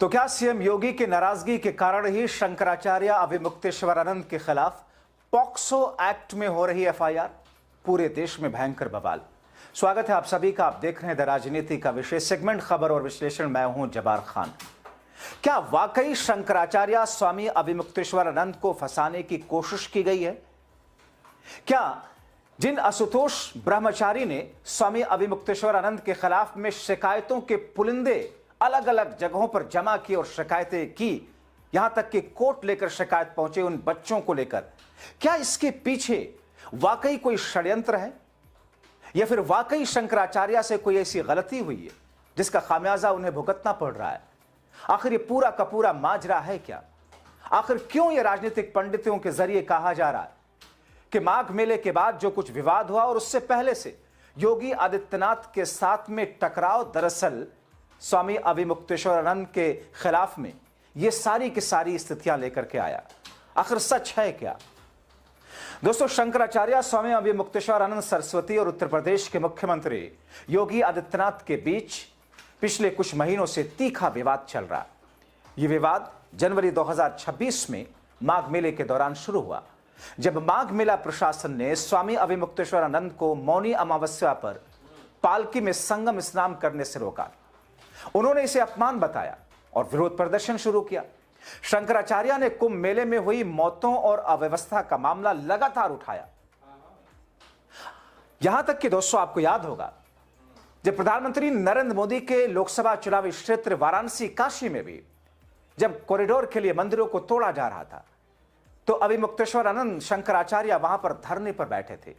तो क्या सीएम योगी की नाराजगी के कारण ही शंकराचार्य अविमुक्तेश्वरानंद के खिलाफ पॉक्सो एक्ट में हो रही एफआईआर? पूरे देश में भयंकर बवाल। स्वागत है आप सभी का। आप देख रहे हैं द राजनीति का विशेष सेगमेंट खबर और विश्लेषण। मैं हूं जब्बार खान। क्या वाकई शंकराचार्य स्वामी अविमुक्तेश्वरानंद को फंसाने की कोशिश की गई है? क्या जिन आशुतोष ब्रह्मचारी ने स्वामी अविमुक्तेश्वरानंद के खिलाफ में शिकायतों के पुलिंदे अलग अलग जगहों पर जमा की और शिकायतें की, यहां तक कि कोर्ट लेकर शिकायत पहुंचे उन बच्चों को लेकर, क्या इसके पीछे वाकई कोई षड्यंत्र है या फिर वाकई शंकराचार्य से कोई ऐसी गलती हुई है जिसका खामियाजा उन्हें भुगतना पड़ रहा है? आखिर ये पूरा का पूरा माजरा है क्या? आखिर क्यों ये राजनीतिक पंडितों के जरिए कहा जा रहा है कि माघ मेले के बाद जो कुछ विवाद हुआ और उससे पहले से योगी आदित्यनाथ के साथ में टकराव दरअसल स्वामी अविमुक्तेश्वरानंद के खिलाफ में ये सारी की सारी स्थितियां लेकर के आया? आखिर सच है क्या? दोस्तों, शंकराचार्य स्वामी अविमुक्तेश्वरानंद सरस्वती और उत्तर प्रदेश के मुख्यमंत्री योगी आदित्यनाथ के बीच पिछले कुछ महीनों से तीखा विवाद चल रहा है। यह विवाद जनवरी 2026 में माघ मेले के दौरान शुरू हुआ, जब माघ मेला प्रशासन ने स्वामी अविमुक्तेश्वरानंद को मौनी अमावस्या पर पालकी में संगम स्नान करने से रोका। उन्होंने इसे अपमान बताया और विरोध प्रदर्शन शुरू किया। शंकराचार्य ने कुंभ मेले में हुई मौतों और अव्यवस्था का मामला लगातार उठाया। यहां तक कि दोस्तों, आपको याद होगा जब प्रधानमंत्री नरेंद्र मोदी के लोकसभा चुनावी क्षेत्र वाराणसी काशी में भी जब कॉरिडोर के लिए मंदिरों को तोड़ा जा रहा था, तो अविमुक्तेश्वरानंद शंकराचार्य वहां पर धरने पर बैठे थे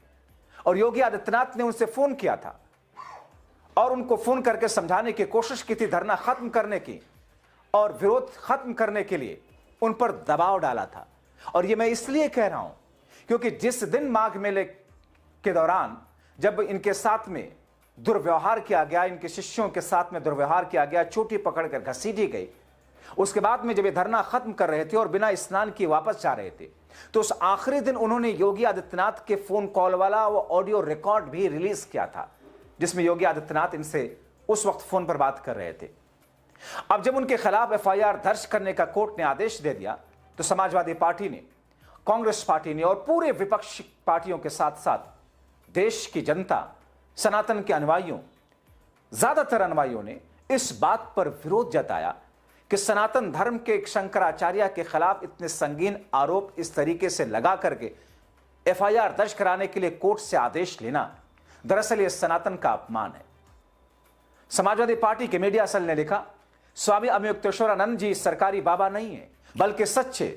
और योगी आदित्यनाथ ने उनसे फोन किया था और उनको फोन करके समझाने की कोशिश की थी, धरना खत्म करने की और विरोध खत्म करने के लिए उन पर दबाव डाला था। और यह मैं इसलिए कह रहा हूं क्योंकि जिस दिन माघ मेले के दौरान जब इनके साथ में दुर्व्यवहार किया गया, इनके शिष्यों के साथ में दुर्व्यवहार किया गया, चोटी पकड़कर घसीटी गई, उसके बाद में जब ये धरना खत्म कर रहे थे और बिना स्नान किए वापस जा रहे थे, तो उस आखिरी दिन उन्होंने योगी आदित्यनाथ के फोन कॉल वाला वो ऑडियो रिकॉर्ड भी रिलीज किया था, जिसमें योगी आदित्यनाथ इनसे उस वक्त फोन पर बात कर रहे थे। अब जब उनके खिलाफ एफआईआर दर्ज करने का कोर्ट ने आदेश दे दिया, तो समाजवादी पार्टी ने, कांग्रेस पार्टी ने और पूरे विपक्षी पार्टियों के साथ साथ देश की जनता, सनातन के अनुयायियों, ज्यादातर अनुयायियों ने इस बात पर विरोध जताया कि सनातन धर्म के एक शंकराचार्य के खिलाफ इतने संगीन आरोप इस तरीके से लगा करके एफआईआर दर्ज कराने के लिए कोर्ट से आदेश लेना दरअसल यह सनातन का अपमान है। समाजवादी पार्टी के मीडिया सेल ने लिखा, स्वामी अविमुक्तेश्वरानंद जी सरकारी बाबा नहीं है, बल्कि सच्चे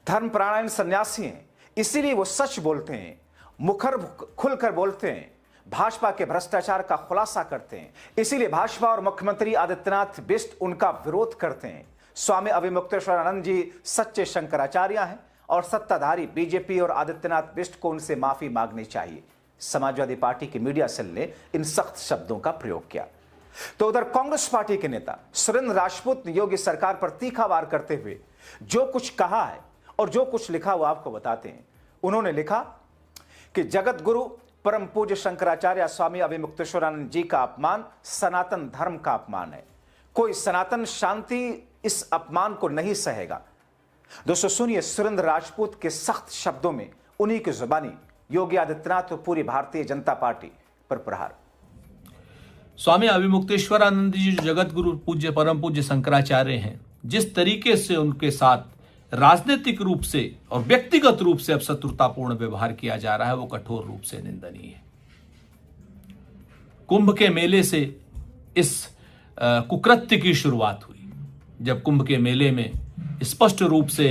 धर्मपरायण सन्यासी हैं। इसीलिए वो सच बोलते हैं, मुखर खुलकर बोलते हैं, भाजपा के भ्रष्टाचार का खुलासा करते हैं। इसीलिए भाजपा और मुख्यमंत्री आदित्यनाथ बिष्ट उनका विरोध करते हैं। स्वामी अविमुक्तेश्वरानंद जी सच्चे शंकराचार्य हैं और सत्ताधारी बीजेपी और आदित्यनाथ बिष्ट को उनसे माफी मांगनी चाहिए। समाजवादी पार्टी के मीडिया सेल ने इन सख्त शब्दों का प्रयोग किया। तो उधर कांग्रेस पार्टी के नेता सुरेंद्र राजपूत ने योगी सरकार पर तीखा वार करते हुए जो कुछ कहा है और जो कुछ लिखा वो आपको बताते हैं। उन्होंने लिखा कि जगत गुरु परम पूज्य शंकराचार्य स्वामी अविमुक्तेश्वरानंद जी का अपमान सनातन धर्म का अपमान है। कोई सनातन शांति इस अपमान को नहीं सहेगा। दोस्तों सुनिए सुरेंद्र राजपूत के सख्त शब्दों में उन्हीं की जुबानी योगी आदित्यनाथ और पूरी भारतीय जनता पार्टी पर प्रहार। स्वामी अविमुक्तेश्वरानंद जी जो जगत गुरु पूज्य परम पूज्य शंकराचार्य हैं, जिस तरीके से उनके साथ राजनीतिक रूप से और व्यक्तिगत रूप से अब शत्रुतापूर्ण व्यवहार किया जा रहा है, वो कठोर रूप से निंदनीय है। कुंभ के मेले से इस कुकृत्य की शुरुआत हुई, जब कुंभ के मेले में स्पष्ट रूप से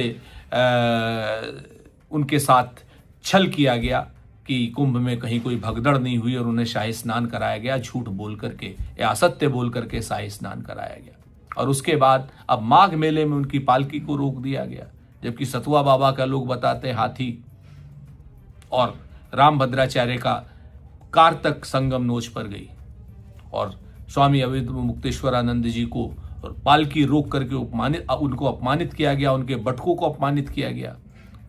उनके साथ छल किया गया कि कुंभ में कहीं कोई भगदड़ नहीं हुई और उन्हें शाही स्नान कराया गया, झूठ बोल करके या असत्य बोल करके शाही स्नान कराया गया। और उसके बाद अब माघ मेले में उनकी पालकी को रोक दिया गया, जबकि सतुआ बाबा का लोग बताते हैं हाथी और रामभद्राचार्य का कार तक संगम नोच पर गई और स्वामी अविमुक्तेश्वरानंद जी को और पालकी रोक करके उनको अपमानित किया गया, उनके बटकों को अपमानित किया गया,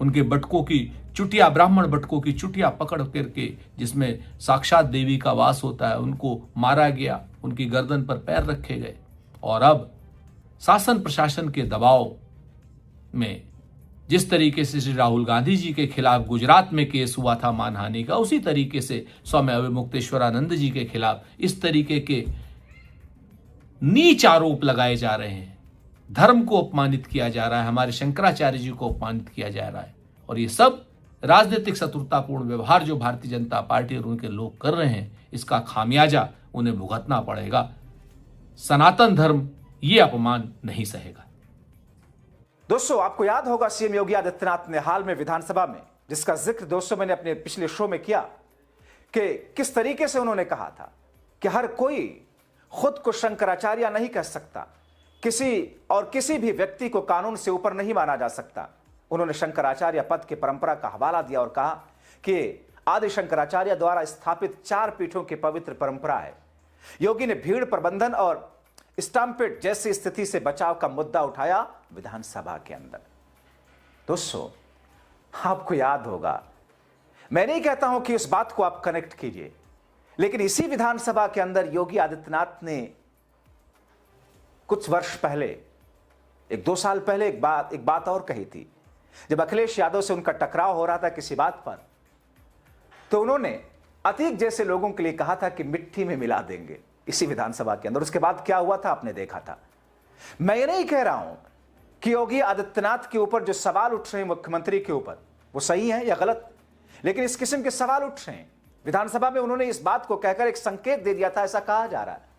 उनके बटकों की चुटिया, ब्राह्मण बटकों की चुटिया पकड़ करके जिसमें साक्षात देवी का वास होता है, उनको मारा गया, उनकी गर्दन पर पैर रखे गए। और अब शासन प्रशासन के दबाव में जिस तरीके से श्री राहुल गांधी जी के खिलाफ गुजरात में केस हुआ था मानहानि का, उसी तरीके से स्वामी अवमुक्तेश्वरानंद जी के खिलाफ इस तरीके के नीच आरोप लगाए जा रहे हैं। धर्म को अपमानित किया जा रहा है, हमारे शंकराचार्य जी को अपमानित किया जा रहा है, और ये सब राजनीतिक शत्रुतापूर्ण व्यवहार जो भारतीय जनता पार्टी और उनके लोग कर रहे हैं, इसका खामियाजा उन्हें भुगतना पड़ेगा। सनातन धर्म ये अपमान नहीं सहेगा। दोस्तों, आपको याद होगा सीएम योगी आदित्यनाथ ने हाल में विधानसभा में, जिसका जिक्र दोस्तों मैंने अपने पिछले शो में किया, कि किस तरीके से उन्होंने कहा था कि हर कोई खुद को शंकराचार्य नहीं कह सकता, किसी भी व्यक्ति को कानून से ऊपर नहीं माना जा सकता। उन्होंने शंकराचार्य पद की परंपरा का हवाला दिया और कहा कि आदि शंकराचार्य द्वारा स्थापित 4 पीठों की पवित्र परंपरा है। योगी ने भीड़ प्रबंधन और स्टैंपेड जैसी स्थिति से बचाव का मुद्दा उठाया विधानसभा के अंदर। दोस्तों, आपको याद होगा, मैं नहीं कहता हूं कि उस बात को आप कनेक्ट कीजिए, लेकिन इसी विधानसभा के अंदर योगी आदित्यनाथ ने कुछ वर्ष पहले, 1-2 साल पहले एक बात और कही थी। जब अखिलेश यादव से उनका टकराव हो रहा था किसी बात पर, तो उन्होंने अतीक जैसे लोगों के लिए कहा था कि मिट्टी में मिला देंगे, इसी विधानसभा के अंदर। उसके बाद क्या हुआ था आपने देखा था। मैं ये नहीं कह रहा हूं कि योगी आदित्यनाथ के ऊपर जो सवाल उठ रहे हैं मुख्यमंत्री के ऊपर, वो सही है या गलत, लेकिन इस किस्म के सवाल उठ रहे हैं विधानसभा में। उन्होंने इस बात को कहकर एक संकेत दे दिया था, ऐसा कहा जा रहा है।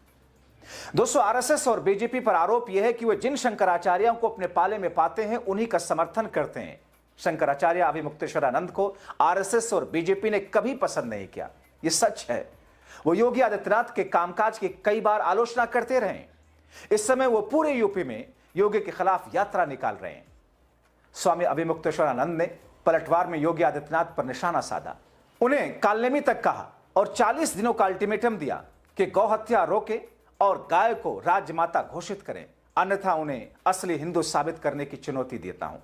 दोस्तों, आरएसएस और बीजेपी पर आरोप यह है कि वे जिन शंकराचार्यों को अपने पाले में पाते हैं उन्हीं का समर्थन करते हैं। शंकराचार्य अवमुक्तेश्वरानंद को आरएसएस और बीजेपी ने कभी पसंद नहीं किया, यह सच है। वो योगी आदित्यनाथ के कामकाज की कई बार आलोचना करते रहे। इस समय वो पूरे यूपी में योगी के खिलाफ यात्रा निकाल रहे हैं। स्वामी अवमुक्तेश्वरानंद ने पलटवार में योगी आदित्यनाथ पर निशाना साधा, उन्हें कालनेमी तक कहा और 40 दिनों का अल्टीमेटम दिया कि गौ हत्या रोके और गाय को राजमाता घोषित करें, अन्यथा उन्हें असली हिंदू साबित करने की चुनौती देता हूं।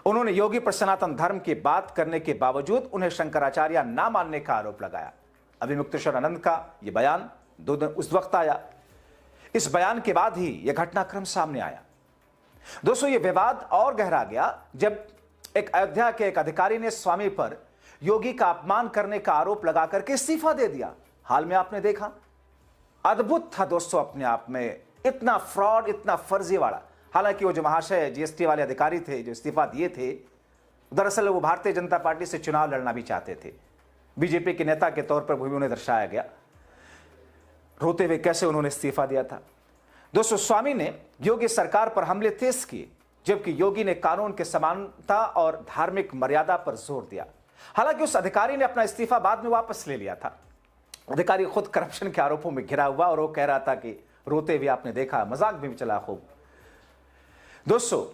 उन्होंने योगी पर सनातन धर्म की बात करने के बावजूद उन्हें शंकराचार्य ना मानने का आरोप लगाया। अवमुक्तेश्वरानंद का यह बयान 2 दिन उस वक्त आया, इस बयान के बाद ही यह घटनाक्रम सामने आया। दोस्तों, यह विवाद और गहरा गया जब एक अयोध्या के एक अधिकारी ने स्वामी पर योगी का अपमान करने का आरोप लगा करके इस्तीफा दे दिया। हाल में आपने देखा, अद्भुत था दोस्तों अपने आप में, इतना फ्रॉड, इतना फर्जीवाड़ा। हालांकि वो जो महाशय जीएसटी वाले अधिकारी थे जो इस्तीफा दिए थे, दरअसल वो भारतीय जनता पार्टी से चुनाव लड़ना भी चाहते थे। बीजेपी के नेता के तौर पर भी उन्हें दर्शाया गया, रोते हुए कैसे उन्होंने इस्तीफा दिया था। दोस्तों, स्वामी ने योगी सरकार पर हमले तेज किए, जबकि योगी ने कानून के समानता और धार्मिक मर्यादा पर जोर दिया। हालांकि उस अधिकारी ने अपना इस्तीफा बाद में वापस ले लिया था। अधिकारी खुद करप्शन के आरोपों में घिरा हुआ, और वो कह रहा था कि रोते हुए आपने देखा, मजाक भी चला खूब। दोस्तों,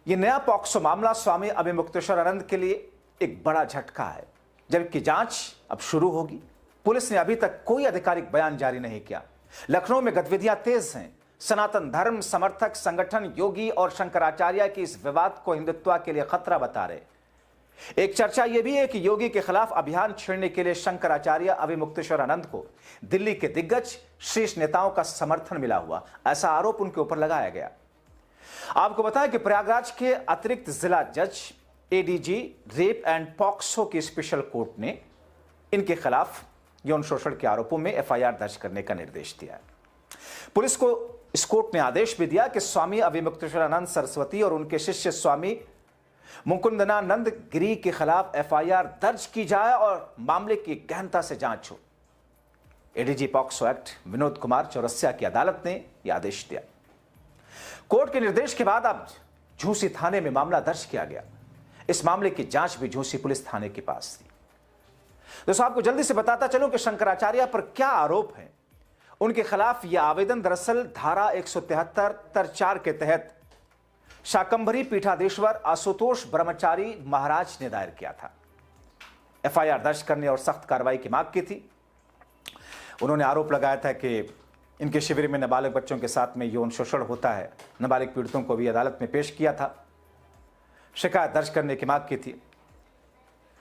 ये नया पॉक्सो मामला स्वामी अवमुक्तेश्वरानंद के लिए एक बड़ा झटका है, जबकि जांच अब शुरू होगी। पुलिस ने अभी तक कोई आधिकारिक बयान जारी नहीं किया। लखनऊ में गतिविधियां तेज हैं। सनातन धर्म समर्थक संगठन योगी और शंकराचार्य की इस विवाद को हिंदुत्व के लिए खतरा बता रहे। एक चर्चा यह भी है कि योगी के खिलाफ अभियान छेड़ने के लिए शंकराचार्य अवमुक्तेश्वरानंद को दिल्ली के दिग्गज शीर्ष नेताओं का समर्थन मिला हुआ, ऐसा आरोप उनके ऊपर लगाया गया। आपको बताएं कि प्रयागराज के अतिरिक्त जिला जज एडीजी रेप एंड पॉक्सो की स्पेशल कोर्ट ने इनके खिलाफ यौन शोषण के आरोपों में एफआईआर दर्ज करने का निर्देश दिया है। पुलिस को इस कोर्ट ने आदेश भी दिया कि स्वामी अवमुक्तेश्वरानंद सरस्वती और उनके शिष्य स्वामी मुकुंदनानंद गिरी के खिलाफ एफआईआर दर्ज की जाए और मामले की गहनता से जांच हो। ADG POCSO act Vinod Kumar Chaurasia की अदालत ने यह आदेश दिया। कोर्ट के निर्देश के बाद अब झूसी थाने में मामला दर्ज किया गया। इस मामले की जांच भी झूसी पुलिस थाने के पास थी। दोस्तों, आपको जल्दी से बताता चलूं कि शंकराचार्य पर क्या आरोप है। उनके खिलाफ यह आवेदन दरअसल धारा 173(4) के तहत शाकंभरी पीठाधीश्वर आशुतोष ब्रह्मचारी महाराज ने दायर किया था। एफआईआर दर्ज करने और सख्त कार्रवाई की मांग की थी। उन्होंने आरोप लगाया था कि इनके शिविर में नाबालिग बच्चों के साथ में यौन शोषण होता है। नाबालिग पीड़ितों को भी अदालत में पेश किया था, शिकायत दर्ज करने की मांग की थी।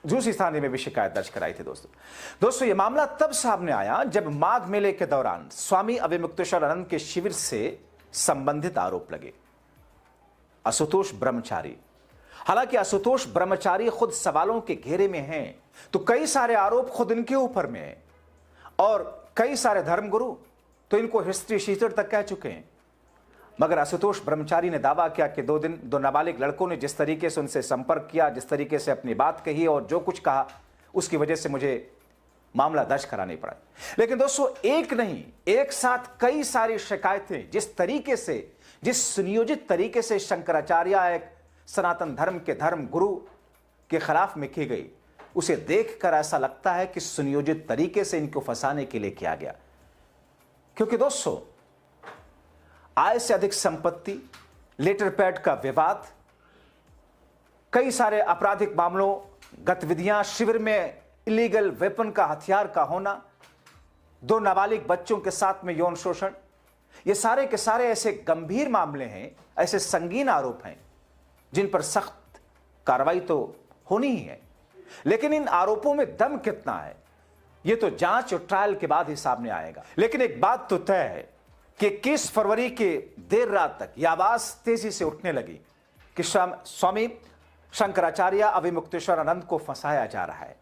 झूसी थाने में भी शिकायत दर्ज कराई थी। दोस्तों, यह मामला तब सामने आया जब माघ मेले के दौरान स्वामी अवमुक्तेश्वरानंद के शिविर से संबंधित आरोप लगे। आशुतोष ब्रह्मचारी, हालांकि आशुतोष ब्रह्मचारी खुद सवालों के घेरे में हैं, तो कई सारे आरोप खुद इनके ऊपर में हैं और कई सारे धर्मगुरु तो इनको हिस्ट्री शीटर तक कह चुके हैं। मगर आशुतोष ब्रह्मचारी ने दावा किया कि दो नाबालिग लड़कों ने जिस तरीके से उनसे संपर्क किया, जिस तरीके से अपनी बात कही और जो कुछ कहा, उसकी वजह से मुझे मामला दर्ज करानी पड़ा। लेकिन दोस्तों, एक नहीं, एक साथ कई सारी शिकायतें जिस तरीके से, जिस सुनियोजित तरीके से शंकराचार्य एक सनातन धर्म के धर्म गुरु के खिलाफ में की गई, उसे देखकर ऐसा लगता है कि सुनियोजित तरीके से इनको फंसाने के लिए किया गया। क्योंकि दोस्तों, आय से अधिक संपत्ति, लेटर पैड का विवाद, कई सारे आपराधिक मामलों, गतिविधियां, शिविर में इलीगल वेपन का, हथियार का होना, 2 नाबालिग बच्चों के साथ में यौन शोषण, ये सारे के सारे ऐसे गंभीर मामले हैं, ऐसे संगीन आरोप हैं जिन पर सख्त कार्रवाई तो होनी ही है। लेकिन इन आरोपों में दम कितना है, यह तो जांच और ट्रायल के बाद ही सामने आएगा। लेकिन एक बात तो तय है कि 21 फरवरी के देर रात तक यह आवाज तेजी से उठने लगी कि स्वामी शंकराचार्य अविमुक्तेश्वरानंद को फंसाया जा रहा है।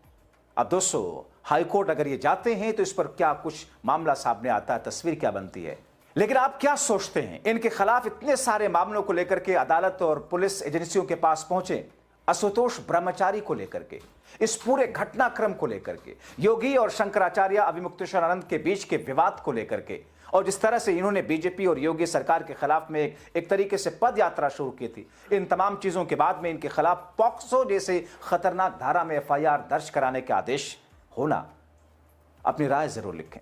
अब दोस्तों, हाईकोर्ट अगर ये जाते हैं तो इस पर क्या कुछ मामला सामने आता है, तस्वीर क्या बनती है। लेकिन आप क्या सोचते हैं, इनके खिलाफ इतने सारे मामलों को लेकर के अदालत और पुलिस एजेंसियों के पास पहुंचे, आशुतोष ब्रह्मचारी को लेकर के, इस पूरे घटनाक्रम को लेकर के, योगी और शंकराचार्य अविमुक्तेश्वरानंद के बीच के विवाद को लेकर के, और जिस तरह से इन्होंने बीजेपी और योगी सरकार के खिलाफ में एक तरीके से पद यात्रा शुरू की थी, इन तमाम चीजों के बाद में इनके खिलाफ पॉक्सो जैसे खतरनाक धारा में FIR दर्ज कराने के आदेश होना, अपनी राय जरूर लिखें।